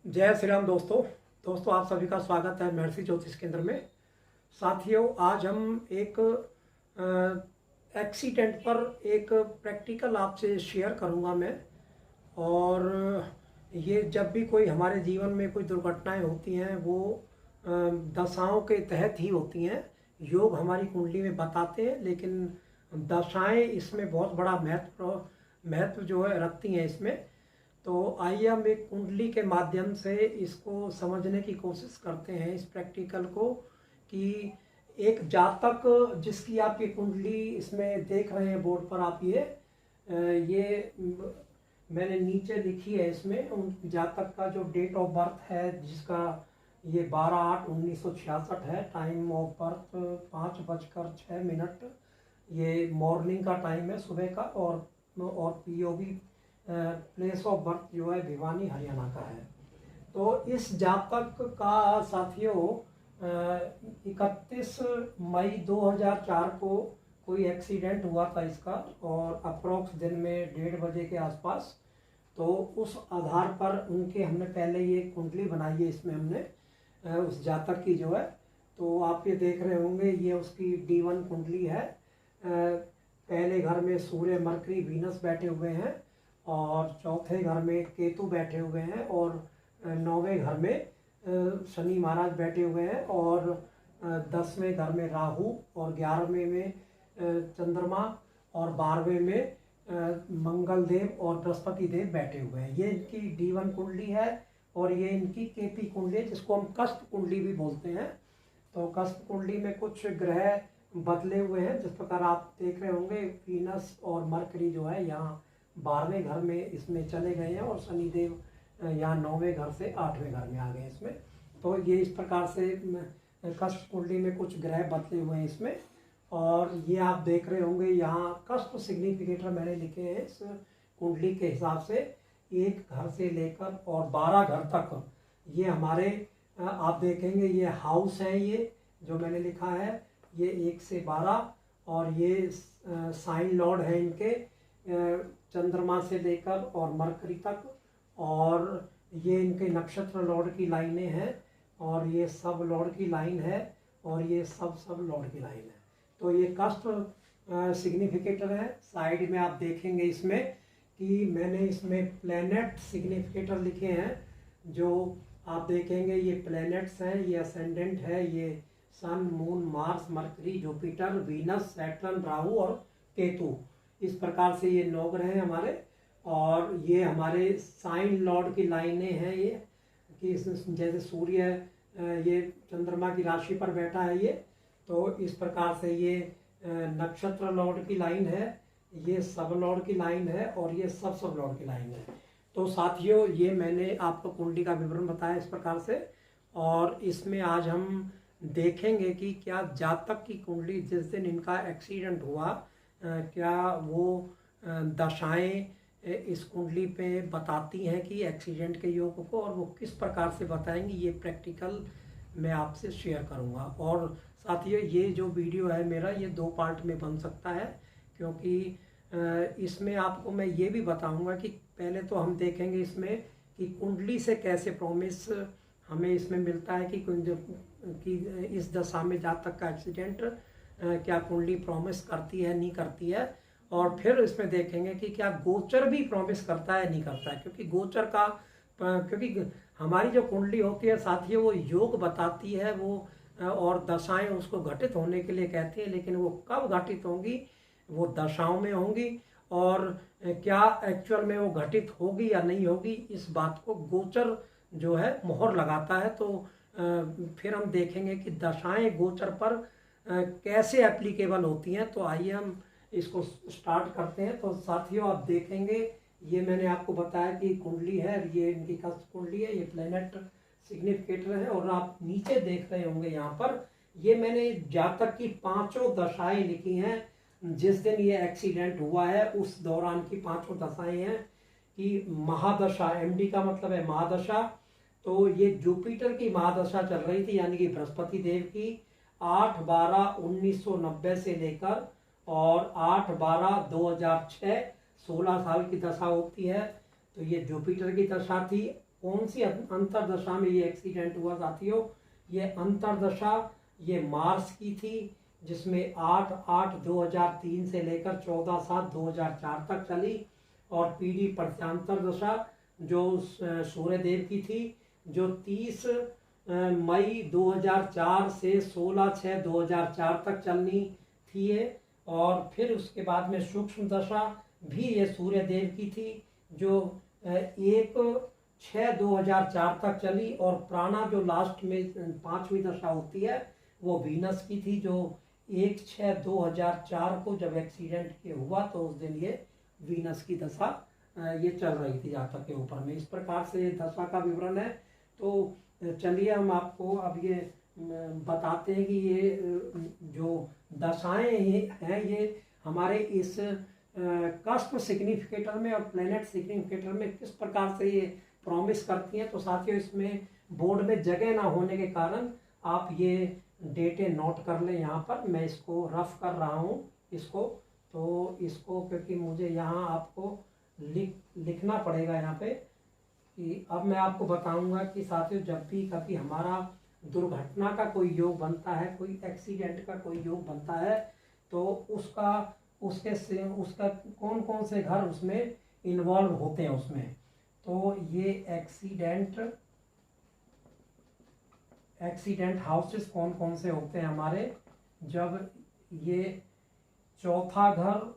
जय श्री राम दोस्तों आप सभी का स्वागत है महर्षि ज्योतिष केंद्र में। साथियों, आज हम एक एक्सीडेंट पर एक प्रैक्टिकल आपसे शेयर करूंगा मैं। और ये जब भी कोई हमारे जीवन में कोई दुर्घटनाएं होती हैं वो दशाओं के तहत ही होती हैं। योग हमारी कुंडली में बताते हैं, लेकिन दशाएं इसमें बहुत बड़ा महत्व जो है रखती हैं इसमें। तो आइए हम एक कुंडली के माध्यम से इसको समझने की कोशिश करते हैं, इस प्रैक्टिकल को, कि एक जातक जिसकी आप ये कुंडली इसमें देख रहे हैं बोर्ड पर, आप ये मैंने नीचे लिखी है। इसमें उन जातक का जो डेट ऑफ बर्थ है, जिसका ये 12/8/1966 है। टाइम ऑफ बर्थ 5:06 ये मॉर्निंग का टाइम है, सुबह का। और POV प्लेस ऑफ बर्थ जो है भिवानी हरियाणा का है। तो इस जातक का साथियों 31 मई 2004 को कोई एक्सीडेंट हुआ था इसका, और अप्रोक्स दिन में 1:30 बजे के आसपास। तो उस आधार पर उनके हमने पहले ये कुंडली बनाई है, इसमें हमने उस जातक की जो है। तो आप ये देख रहे होंगे, ये उसकी D1 कुंडली है। पहले घर में सूर्य, मरकरी, वीनस बैठे हुए हैं, और चौथे घर में केतु बैठे हुए हैं, और 9वें घर में शनि महाराज बैठे हुए हैं, और 10वें घर में राहु, और 11वें में चंद्रमा, और 12वें में मंगल देव और बृहस्पति देव बैठे हुए हैं। ये इनकी D1 कुंडली है, और ये इनकी KP कुंडली है, जिसको हम कष्ट कुंडली भी बोलते हैं। तो कष्ट कुंडली में कुछ ग्रह बदले हुए हैं, जिस प्रकार आप देख रहे होंगे। वीनस और मरकरी जो है यहाँ 12वें घर में इसमें चले गए हैं, और शनिदेव यहाँ 9वें घर से 8वें घर में आ गए इसमें। तो ये इस प्रकार से कष्ट कुंडली में कुछ ग्रह बदले हुए हैं इसमें। और ये आप देख रहे होंगे यहाँ कष्ट सिग्निफिकेटर मैंने लिखे हैं इस कुंडली के हिसाब से, 1 घर से लेकर और 12 घर तक। ये हमारे आप देखेंगे ये हाउस है, ये जो मैंने लिखा है, ये 1 से 12, और ये साइन लॉर्ड है इनके, चंद्रमा से लेकर और मरकरी तक। और ये इनके नक्षत्र लॉर्ड की लाइनें हैं, और ये सब लॉर्ड की लाइन है, और ये सब लॉर्ड की लाइन है। तो ये कष्ट सिग्निफिकेटर है। साइड में आप देखेंगे इसमें कि मैंने इसमें प्लैनेट सिग्निफिकेटर लिखे हैं, जो आप देखेंगे ये प्लैनेट्स हैं। ये असेंडेंट है, ये sun, moon, Mars, Mercury, Jupiter, Venus, Saturn, Rahu और केतु। इस प्रकार से ये 9 ग्रह हैं हमारे। और ये हमारे साइन लॉर्ड की लाइनें हैं, ये कि जैसे सूर्य ये चंद्रमा की राशि पर बैठा है ये। तो इस प्रकार से ये नक्षत्र लॉर्ड की लाइन है, ये सब लॉर्ड की लाइन है, और ये सब लॉर्ड की लाइन है। तो साथियों, ये मैंने आपको कुंडली का विवरण बताया इस प्रकार से। और इसमें आज हम देखेंगे कि क्या जातक की कुंडली, जिस दिन इनका एक्सीडेंट हुआ, क्या वो दशाएं इस कुंडली पे बताती हैं कि एक्सीडेंट के योग को, और वो किस प्रकार से बताएंगी, ये प्रैक्टिकल मैं आपसे शेयर करूंगा। और साथियों, ये जो वीडियो है मेरा, ये 2 पार्ट में बन सकता है, क्योंकि इसमें आपको मैं ये भी बताऊंगा कि पहले तो हम देखेंगे इसमें कि कुंडली से कैसे प्रॉमिस हमें इसमें मिलता है कि इस दशा में जातक का एक्सीडेंट क्या कुंडली प्रॉमिस करती है, नहीं करती है। और फिर इसमें देखेंगे कि क्या गोचर भी प्रॉमिस करता है, नहीं करता है। क्योंकि गोचर का, क्योंकि हमारी जो कुंडली होती है साथियों, वो योग बताती है, वो और दशाएं उसको घटित होने के लिए कहती है, लेकिन वो कब घटित होंगी, वो दशाओं में होंगी। और क्या एक्चुअल में वो घटित होगी या नहीं होगी, इस बात को गोचर जो है मोहर लगाता है। तो फिर हम देखेंगे कि दशाएं गोचर पर कैसे एप्लीकेबल होती हैं। तो आइए हम इसको स्टार्ट करते हैं। तो साथियों, आप देखेंगे, ये मैंने आपको बताया कि कुंडली है, ये इनकी कष्ट कुंडली है, ये प्लैनेट सिग्निफिकेटर है। और आप नीचे देख रहे होंगे यहाँ पर, ये मैंने जातक की 5 दशाएं लिखी हैं। जिस दिन ये एक्सीडेंट हुआ है उस दौरान की 5 दशाएं हैं। कि महादशा, MD का मतलब है महादशा। तो ये जुपिटर की महादशा चल रही थी, यानी कि बृहस्पति देव की, 8/12/1990 से लेकर और 8/12/2006, 16 साल की दशा होती है। तो ये जुपिटर की दशा थी। कौन सी अंतरदशा में ये एक्सीडेंट हुआ साथियों? ये अंतरदशा ये मार्स की थी, जिसमें 8/8/2003 से लेकर 14/7/2004 तक चली। और पीडी प्रत्यांतर दशा जो सूर्यदेव की थी, जो 30 मई 2004 से 16/6/2004 तक चलनी थी ये। और फिर उसके बाद में सूक्ष्म दशा भी ये सूर्यदेव की थी, जो 1/6/2004 तक चली। और प्राणा जो लास्ट में 5वीं दशा होती है वो वीनस की थी, जो 1/6/2004 को जब एक्सीडेंट ये हुआ तो उस दिन ये वीनस की दशा ये चल रही थी जातक के ऊपर में। इस प्रकार से दशा का विवरण है। तो चलिए हम आपको अब ये बताते हैं कि ये जो दशाएं हैं ये हमारे इस कस्प सिग्निफिकेटर में और प्लेनेट सिग्निफिकेटर में किस प्रकार से ये प्रॉमिस करती हैं। तो साथियों इसमें बोर्ड में जगह ना होने के कारण आप ये डेटे नोट कर लें। यहाँ पर मैं इसको रफ कर रहा हूँ इसको, तो इसको क्योंकि मुझे यहाँ आपको लिखना पड़ेगा यहाँ पे कि अब मैं आपको बताऊंगा कि साथियों जब भी कभी हमारा दुर्घटना का कोई योग बनता है, कोई एक्सीडेंट का कोई योग बनता है, तो उसका कौन कौन से घर उसमें इन्वॉल्व होते हैं उसमें। तो ये एक्सीडेंट हाउसेस कौन कौन से होते हैं हमारे, जब ये चौथा घर,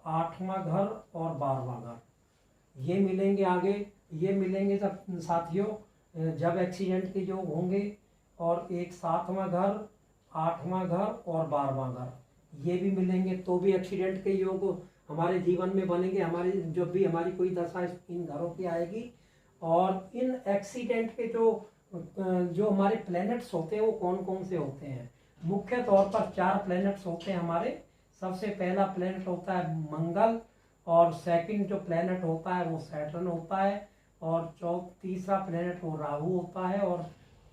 8वां घर और 12वां घर ये मिलेंगे आगे। ये मिलेंगे जब साथियों जब एक्सीडेंट के योग होंगे। और एक 7वां घर, 8वां घर और 12वां घर ये भी मिलेंगे, तो भी एक्सीडेंट के योग हमारे जीवन में बनेंगे। हमारी जब भी हमारी कोई दशा इन घरों की आएगी। और इन एक्सीडेंट के जो हमारे प्लैनेट्स होते हैं वो कौन कौन से होते हैं। मुख्य तौर पर 4 प्लैनेट्स होते हैं हमारे। सबसे पहला प्लैनेट होता है मंगल, और सेकंड जो प्लैनेट होता है वो सैटर्न होता है, और तीसरा प्लैनेट वो राहु होता है, और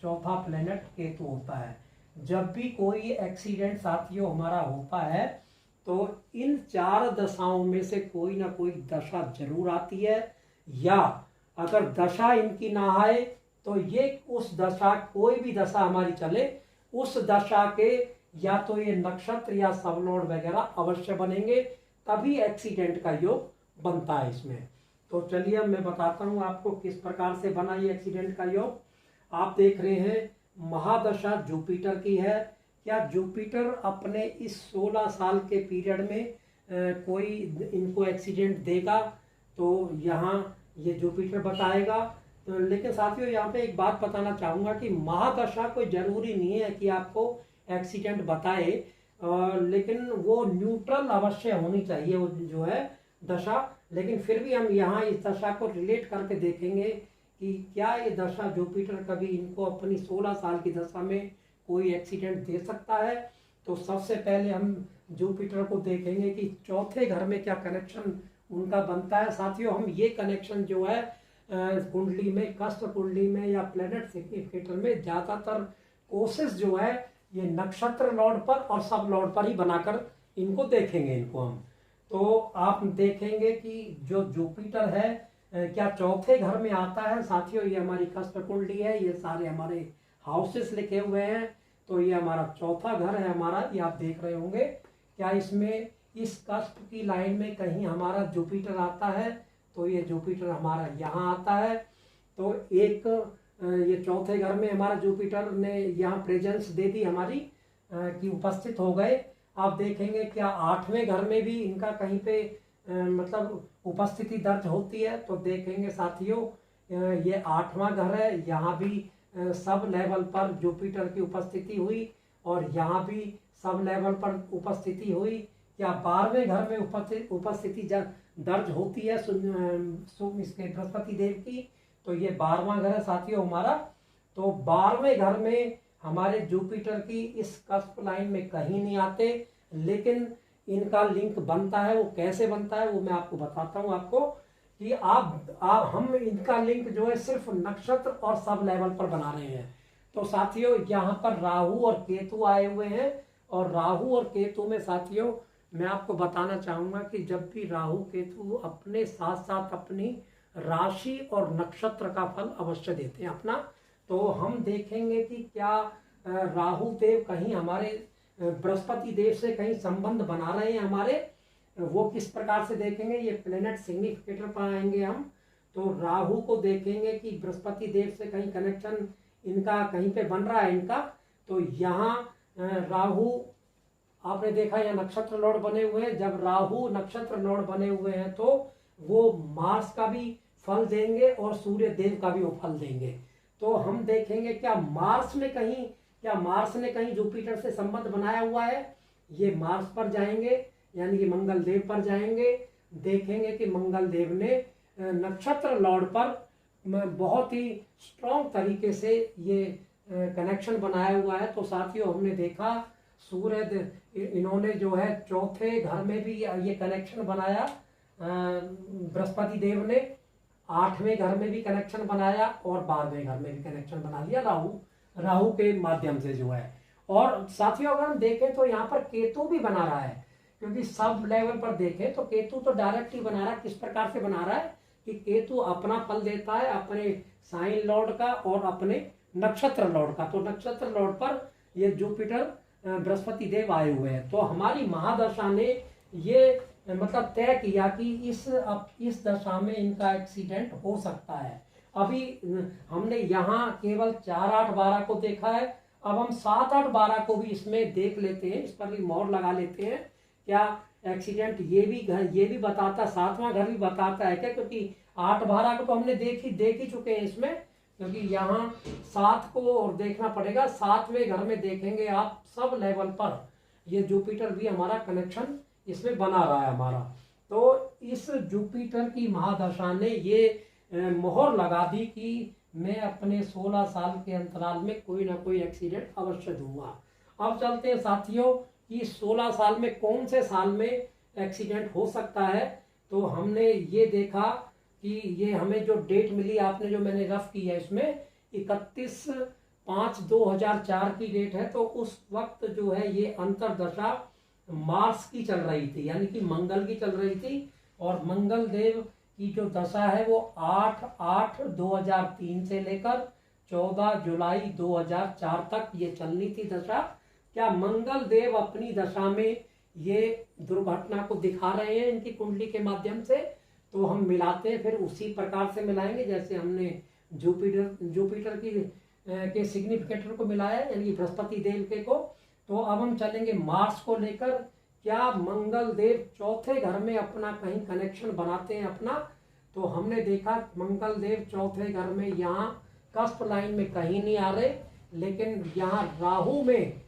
चौथा प्लैनेट केतु होता है। जब भी कोई एक्सीडेंट साथियों हमारा होता है तो इन 4 दशाओं में से कोई ना कोई दशा जरूर आती है, या अगर दशा इनकी ना आए तो ये उस दशा कोई भी दशा हमारी चले उस दशा के या तो ये नक्षत्र या सबलॉर्ड वगैरह अवश्य बनेंगे, तभी एक्सीडेंट का योग बनता है इसमें। तो चलिए मैं बताता हूँ आपको किस प्रकार से बना ये एक्सीडेंट का योग। आप देख रहे हैं महादशा जुपिटर की है। क्या जुपिटर अपने इस 16 साल के पीरियड में कोई इनको एक्सीडेंट देगा? तो यहाँ ये जुपिटर बताएगा। तो लेकिन साथियों यहाँ पे एक बात बताना चाहूँगा कि महादशा कोई जरूरी नहीं है कि आपको एक्सीडेंट बताए, लेकिन वो न्यूट्रल अवश्य होनी चाहिए वो जो है दशा। लेकिन फिर भी हम यहाँ इस दशा को रिलेट करके देखेंगे कि क्या ये दशा जुपिटर कभी इनको अपनी 16 साल की दशा में कोई एक्सीडेंट दे सकता है। तो सबसे पहले हम जुपिटर को देखेंगे कि चौथे घर में क्या कनेक्शन उनका बनता है। साथियों हम ये कनेक्शन जो है कुंडली में, कष्ट कुंडली में या प्लेनेट सिग्निफिकेटर में ज़्यादातर कोशिश जो है ये नक्षत्र लॉर्ड पर और सब लॉर्ड पर ही बनाकर इनको देखेंगे इनको हम। तो आप देखेंगे कि जो जुपिटर है क्या चौथे घर में आता है। साथियों ये हमारी कष्ट कुंडली है, ये सारे हमारे हाउसेस लिखे हुए हैं। तो ये हमारा चौथा घर है हमारा, ये आप देख रहे होंगे। क्या इसमें इस कष्ट की लाइन में कहीं हमारा जुपिटर आता है? तो ये जुपिटर हमारा यहाँ आता है। तो एक ये चौथे घर में हमारा जुपिटर ने यहाँ प्रेजेंस दे दी हमारी कि उपस्थित हो गए। आप देखेंगे क्या 8वें घर में भी इनका कहीं पे मतलब उपस्थिति दर्ज होती है। तो देखेंगे साथियों ये 8वां घर है, यहाँ भी सब लेवल पर जुपिटर की उपस्थिति हुई और यहाँ भी सब लेवल पर उपस्थिति हुई। या 12वें घर में उपस्थिति दर्ज होती है इसके बृहस्पति देव की। तो ये 12वां घर है साथियों हमारा। तो 12वें घर में हमारे जुपिटर की इस कस्प लाइन में कहीं नहीं आते, लेकिन इनका लिंक बनता है। वो कैसे बनता है वो मैं आपको बताता हूँ आपको कि हम इनका लिंक जो है सिर्फ नक्षत्र और सब लेवल पर बना रहे हैं। तो साथियों यहाँ पर राहु और केतु आए हुए हैं, और राहु और केतु में साथियों मैं आपको बताना चाहूँगा कि जब भी राहु केतु अपने साथ साथ अपनी राशि और नक्षत्र का फल अवश्य देते हैं अपना। तो हम देखेंगे कि क्या राहु देव कहीं हमारे बृहस्पति देव से कहीं संबंध बना रहे हैं हमारे, वो किस प्रकार से देखेंगे, ये प्लेनेट सिग्निफिकेटर पर आएंगे हम। तो राहु को देखेंगे कि बृहस्पति देव से कहीं कनेक्शन इनका कहीं पे बन रहा है इनका। तो यहाँ राहु आपने देखा यहाँ नक्षत्र लॉर्ड बने हुए हैं, जब राहु नक्षत्र लॉर्ड बने हुए हैं तो वो मार्स का भी फल देंगे और सूर्य देव का भी वो फल देंगे। तो हम देखेंगे क्या मार्स ने कहीं जुपिटर से संबंध बनाया हुआ है। ये मार्स पर जाएंगे यानी कि मंगल देव पर जाएंगे, देखेंगे कि मंगल देव ने नक्षत्र लॉर्ड पर बहुत ही स्ट्रॉन्ग तरीके से ये कनेक्शन बनाया हुआ है। तो साथियों हमने देखा सूर्य इन्होंने जो है चौथे घर में भी ये कनेक्शन बनाया, बृहस्पति देव ने 8वें घर में भी कनेक्शन बनाया और 12वें घर में भी कनेक्शन बना लिया राहु के माध्यम से जो है। और साथियों अगर हम देखें तो यहाँ पर केतु भी बना रहा है, क्योंकि सब लेवल पर देखें तो केतु तो डायरेक्ट ही बना रहा है। किस प्रकार से बना रहा है कि केतु अपना फल देता है अपने साइन लॉर्ड का और अपने नक्षत्र लॉर्ड का। तो नक्षत्र लॉर्ड पर ये जुपिटर बृहस्पति देव आए हुए हैं। तो हमारी महादशा ने ये मतलब तय किया कि इस दशा में इनका एक्सीडेंट हो सकता है। अभी हमने यहाँ केवल 4, 8, 12 को देखा है, अब हम 7, 8, 12 को भी इसमें देख लेते हैं, इस पर भी मोहर लगा लेते हैं। क्या एक्सीडेंट ये भी बताता, 7वां घर भी बताता है क्या, क्योंकि 8, 12 को तो हमने देख ही चुके हैं इसमें, क्योंकि यहाँ 7 को और देखना पड़ेगा। 7वें घर में देखेंगे आप सब लेवल पर ये जुपिटर भी हमारा कनेक्शन इसमें बना रहा है हमारा। तो इस जुपिटर की महादशा ने ये मोहर लगा दी कि मैं अपने 16 साल के अंतराल में कोई ना कोई एक्सीडेंट अवश्य दूंगा। अब चलते हैं साथियों कि 16 साल में कौन से साल में एक्सीडेंट हो सकता है। तो हमने ये देखा कि ये हमें जो डेट मिली आपने जो मैंने रफ की है इसमें 31/5/2004 की डेट है। तो उस वक्त जो है ये अंतरदशा मार्स की चल रही थी यानी कि मंगल की चल रही थी, और मंगल देव की जो दशा है वो 8/8/2003 से लेकर 14 जुलाई 2004 तक ये चलनी थी दशा। क्या मंगल देव अपनी दशा में ये दुर्घटना को दिखा रहे हैं इनकी कुंडली के माध्यम से? तो हम मिलाते हैं, फिर उसी प्रकार से मिलाएंगे जैसे हमने जुपिटर के सिग्निफिकेटर को मिलाया यानी कि बृहस्पति देव के को। तो अब हम चलेंगे मार्स को लेकर। क्या मंगल देव चौथे घर में अपना कहीं कनेक्शन बनाते हैं अपना? तो हमने देखा मंगल देव चौथे घर में यहाँ कस्प लाइन में कहीं नहीं आ रहे, लेकिन यहाँ राहु में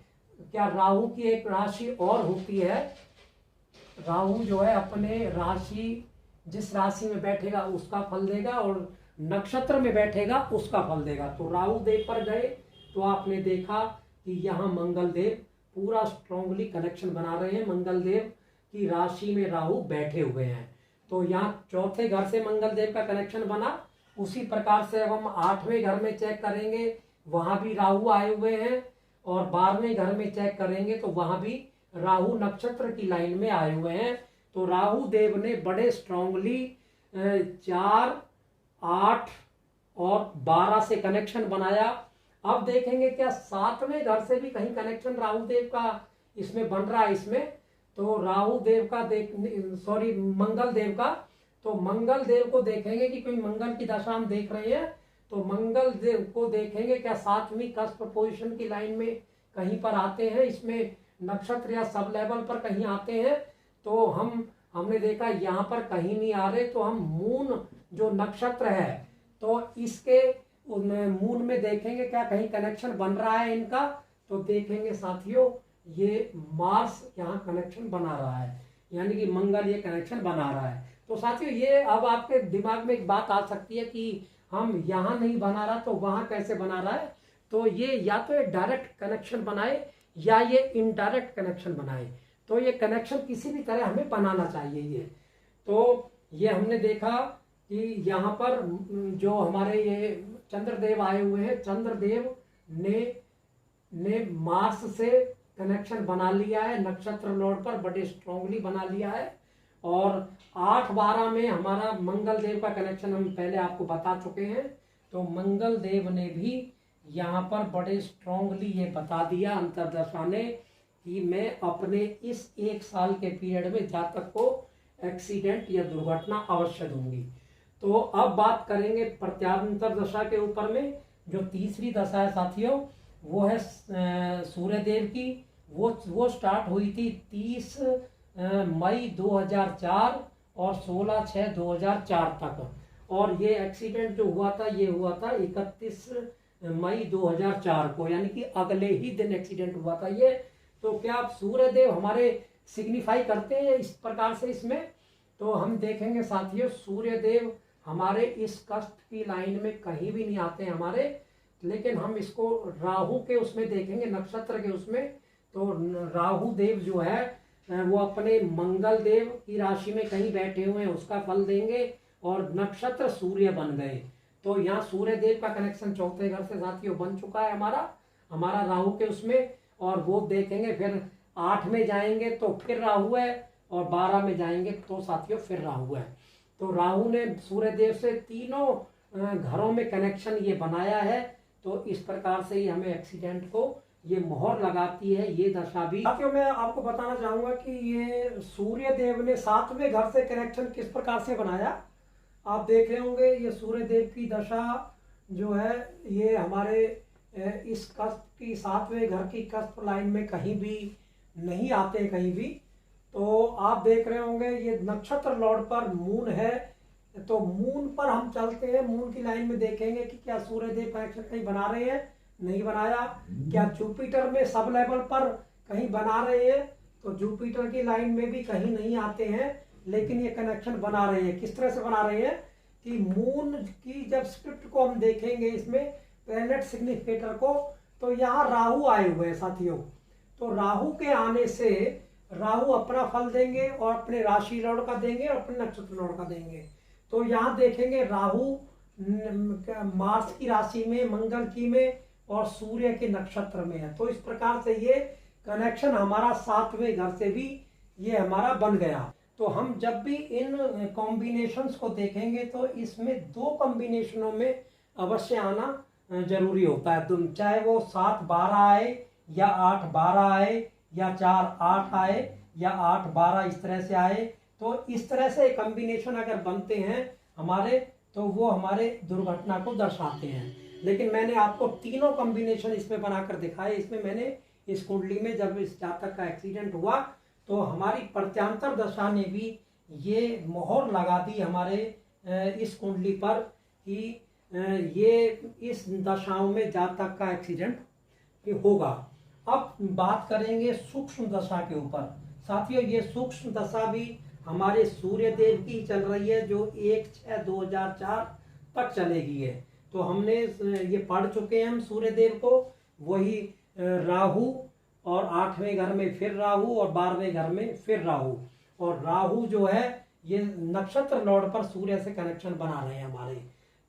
क्या राहु की एक राशि और होती है। राहु जो है अपने राशि जिस राशि में बैठेगा उसका फल देगा और नक्षत्र में बैठेगा उसका फल देगा। तो राहु देव पर गए तो आपने देखा कि यहाँ मंगल देव पूरा स्ट्रांगली कनेक्शन बना रहे हैं। मंगल देव की राशि में राहु बैठे हुए हैं। तो यहाँ चौथे घर से मंगल देव का कनेक्शन बना। उसी प्रकार से अब हम 8वें घर में चेक करेंगे, वहां भी राहु आए हुए हैं, और 12वें घर में चेक करेंगे तो वहां भी राहु नक्षत्र की लाइन में आए हुए हैं। तो राहु देव ने बड़े स्ट्रांगली 4, 8 और 12 से कनेक्शन बनाया। अब देखेंगे क्या 7वें घर से भी कहीं कनेक्शन राहु देव का इसमें बन रहा है इसमें। तो राहु देव का मंगल देव का, तो मंगल देव को देखेंगे कि कोई मंगल की दशा हम देख रहे हैं। तो मंगल देव को देखेंगे क्या 7वीं कस्प पोजीशन की लाइन में कहीं पर आते हैं, इसमें नक्षत्र या सब लेवल पर कहीं आते हैं। तो हमने देखा यहाँ पर कहीं नहीं आ रहे। तो हम मून जो नक्षत्र है तो इसके मून में देखेंगे क्या कहीं कनेक्शन बन रहा है इनका। तो देखेंगे साथियों ये मार्स यहाँ कनेक्शन बना रहा है यानी कि मंगल ये कनेक्शन बना रहा है। तो साथियों ये अब आपके दिमाग में एक बात आ सकती है कि हम यहाँ नहीं बना रहा तो वहाँ कैसे बना रहा है। तो ये या तो ये डायरेक्ट कनेक्शन बनाए या ये इनडायरेक्ट कनेक्शन बनाए। तो ये कनेक्शन किसी भी तरह हमें बनाना चाहिए ये। तो ये हमने देखा कि यहाँ पर जो हमारे ये चंद्रदेव आए हुए हैं, चंद्रदेव ने मार्स से कनेक्शन बना लिया है नक्षत्र लॉर्ड पर, बड़े स्ट्रांगली बना लिया है। और 8-12 में हमारा मंगल देव का कनेक्शन हम पहले आपको बता चुके हैं। तो मंगल देव ने भी यहाँ पर बड़े स्ट्रांगली ये बता दिया अंतरदशा ने कि मैं अपने इस 1 साल के पीरियड में जातक को एक्सीडेंट या दुर्घटना अवश्य दूंगी। तो अब बात करेंगे प्रत्यांतर दशा के ऊपर में। जो तीसरी दशा है साथियों, वो है सूर्यदेव की। वो स्टार्ट हुई थी 30 मई 2004 और 16/6/2004 तक। और ये एक्सीडेंट जो हुआ था ये हुआ था 31 मई 2004 को, यानी कि अगले ही दिन एक्सीडेंट हुआ था ये। तो क्या आप सूर्यदेव हमारे सिग्निफाई करते हैं इस प्रकार से इसमें? तो हम देखेंगे साथियों, सूर्यदेव हमारे इस कष्ट की लाइन में कहीं भी नहीं आते हैं हमारे, लेकिन हम इसको राहु के उसमें देखेंगे, नक्षत्र के उसमें। तो राहु देव जो है वो अपने मंगल देव की राशि में कहीं बैठे हुए हैं, उसका फल देंगे और नक्षत्र सूर्य बन गए। तो यहाँ सूर्य देव का कनेक्शन चौथे घर से साथियों बन चुका है हमारा राहु के उसमें। और वो देखेंगे फिर 8 में जाएंगे तो फिर राहु है, और 12 में जाएंगे तो साथियों फिर राहु है। तो राहु ने सूर्य देव से तीनों घरों में कनेक्शन ये बनाया है। तो इस प्रकार से ही हमें एक्सीडेंट को ये मोहर लगाती है ये दशा भी। साथियों मैं आपको बताना चाहूंगा कि ये सूर्य देव ने 7वें घर से कनेक्शन किस प्रकार से बनाया। आप देख रहे होंगे ये सूर्य देव की दशा जो है ये हमारे इस कष्ट की 7वें घर की कष्ट लाइन में कहीं भी नहीं आते कहीं भी। तो आप देख रहे होंगे ये नक्षत्र लॉर्ड पर मून है, तो मून पर हम चलते हैं। मून की लाइन में देखेंगे कि क्या सूर्य देव कनेक्शन कहीं बना रहे हैं, नहीं बनाया। क्या जुपिटर में सब लेवल पर कहीं बना रहे हैं, तो जुपिटर की लाइन में भी कहीं नहीं आते हैं, लेकिन ये कनेक्शन बना रहे हैं। किस तरह से बना रहे हैं कि मून की जब स्क्रिप्ट को हम देखेंगे इसमें प्लैनेट सिग्निफिकेटर को, तो यहाँ राहु आए हुए हैं साथियों। तो राहु के आने से राहु अपना फल देंगे और अपने राशि लॉर्ड का देंगे और अपने नक्षत्र लॉर्ड का देंगे। तो यहाँ देखेंगे राहु मार्स की राशि में, मंगल की में और सूर्य के नक्षत्र में है। तो इस प्रकार से ये कनेक्शन हमारा 7वें घर से भी ये हमारा बन गया। तो हम जब भी इन कॉम्बिनेशंस को देखेंगे तो इसमें 2 कॉम्बिनेशनों में अवश्य आना जरूरी होता है। तो चाहे वो 7-12 आए या 8-12 आए या 4-8 आए या 8-12 इस तरह से आए, तो इस तरह से कॉम्बिनेशन अगर बनते हैं हमारे तो वो हमारे दुर्घटना को दर्शाते हैं। लेकिन मैंने आपको तीनों कॉम्बिनेशन इसमें बनाकर दिखाए। इसमें मैंने इस कुंडली में जब इस जातक का एक्सीडेंट हुआ तो हमारी प्रत्यांतर दशा ने भी ये मोहर लगा दी हमारे इस कुंडली पर कि ये इस दशाओं में जातक का एक्सीडेंट होगा। अब बात करेंगे सूक्ष्म दशा के ऊपर। साथियों ये सूक्ष्म दशा भी हमारे सूर्य देव की चल रही है जो 1/6/2004 तक चलेगी है। तो हमने ये पढ़ चुके हैं हम सूर्य देव को, वही राहु और 8वें घर में फिर राहु और 12वें घर में फिर राहु। और राहु जो है ये नक्षत्र लॉर्ड पर सूर्य से कनेक्शन बना रहे हैं हमारे।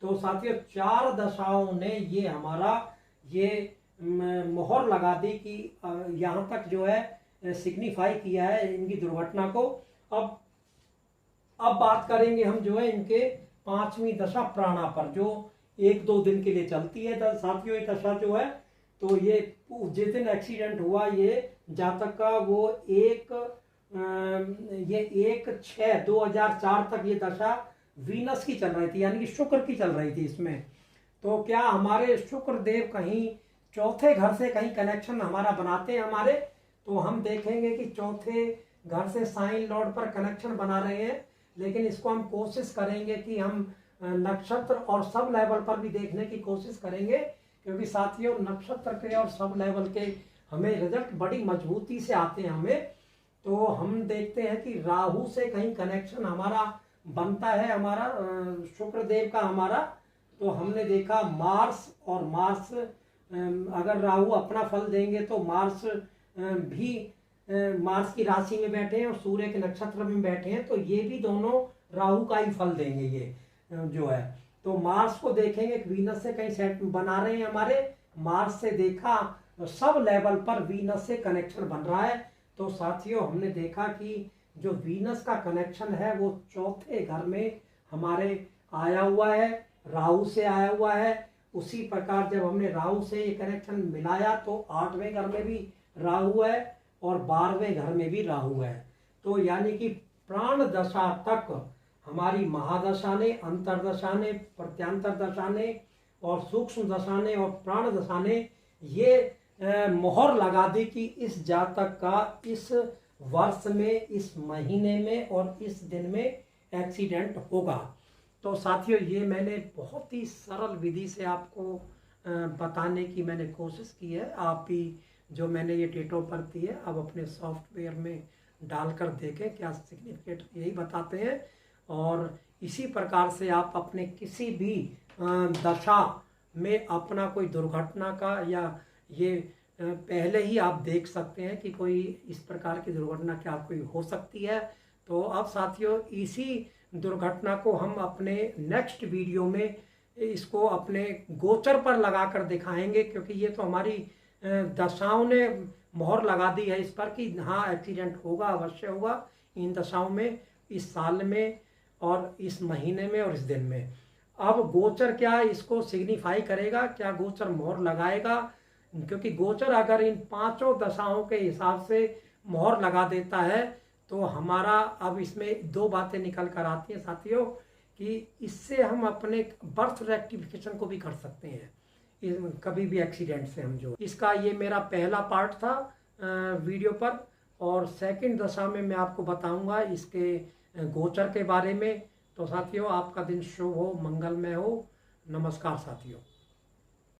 तो साथियों 4 दशाओं ने ये हमारा ये मोहर लगा दी कि यहाँ तक जो है सिग्निफाई किया है इनकी दुर्घटना को। अब बात करेंगे हम जो है इनके 5वीं दशा प्राणा पर, जो 1-2 दिन के लिए चलती है। साथियों ये दशा जो है तो ये जिस दिन एक्सीडेंट हुआ ये जातक का वो 1/6/2004 तक ये दशा वीनस की चल रही थी, यानी कि शुक्र की चल रही थी इसमें। तो क्या हमारे शुक्र देव कहीं चौथे घर से कहीं कनेक्शन हमारा बनाते हैं हमारे, तो हम देखेंगे कि चौथे घर से साइन लॉर्ड पर कनेक्शन बना रहे हैं। लेकिन इसको हम कोशिश करेंगे कि हम नक्षत्र और सब लेवल पर भी देखने की कोशिश करेंगे, क्योंकि साथियों नक्षत्र के और सब लेवल के हमें रिजल्ट बड़ी मजबूती से आते हैं हमें। तो हम देखते हैं कि राहु से कहीं कनेक्शन हमारा बनता है, हमारा शुक्र देव का हमारा। तो हमने देखा मार्स और मार्स अगर राहु अपना फल देंगे तो मार्स भी मार्स की राशि में बैठे हैं और सूर्य के नक्षत्र में बैठे हैं, तो ये भी दोनों राहु का ही फल देंगे ये जो है। तो मार्स को देखेंगे वीनस से कहीं सेट बना रहे हैं हमारे। मार्स से देखा तो सब लेवल पर वीनस से कनेक्शन बन रहा है। तो साथियों हमने देखा कि जो वीनस का कनेक्शन है वो चौथे घर में हमारे आया हुआ है, राहु से आया हुआ है। उसी प्रकार जब हमने राहु से ये कनेक्शन मिलाया तो 8वें घर में भी राहु है और 12वें घर में भी राहु है। तो यानी कि प्राण दशा तक हमारी महादशा ने, अंतरदशा ने, प्रत्यांतर दशा ने और सूक्ष्म दशा ने और प्राण दशा ने ये मोहर लगा दी कि इस जातक का इस वर्ष में, इस महीने में और इस दिन में एक्सीडेंट होगा। तो साथियों, ये मैंने बहुत ही सरल विधि से आपको बताने की मैंने कोशिश की है। आप भी जो मैंने ये डेट ऑफ बर्थ दी है अब अपने सॉफ्टवेयर में डालकर देखें क्या सिग्निफिकेट यही बताते हैं। और इसी प्रकार से आप अपने किसी भी दशा में अपना कोई दुर्घटना का या ये पहले ही आप देख सकते हैं कि कोई इस प्रकार की दुर्घटना क्या कोई हो सकती है। तो अब साथियों, इसी दुर्घटना को हम अपने नेक्स्ट वीडियो में इसको अपने गोचर पर लगाकर दिखाएंगे, क्योंकि ये तो हमारी दशाओं ने मोहर लगा दी है इस पर कि हाँ एक्सीडेंट होगा, अवश्य होगा इन दशाओं में, इस साल में और इस महीने में और इस दिन में। अब गोचर क्या इसको सिग्निफाई करेगा, क्या गोचर मोहर लगाएगा? क्योंकि गोचर अगर इन 5 दशाओं के हिसाब से मोहर लगा देता है तो हमारा अब इसमें 2 बातें निकल कर आती हैं साथियों कि इससे हम अपने बर्थ रेक्टिफिकेशन को भी कर सकते हैं कभी भी एक्सीडेंट से हम जो। इसका ये मेरा पहला पार्ट था वीडियो पर, और सेकंड दशा में मैं आपको बताऊंगा इसके गोचर के बारे में। तो साथियों, आपका दिन शुभ हो, मंगलमय हो। नमस्कार साथियों।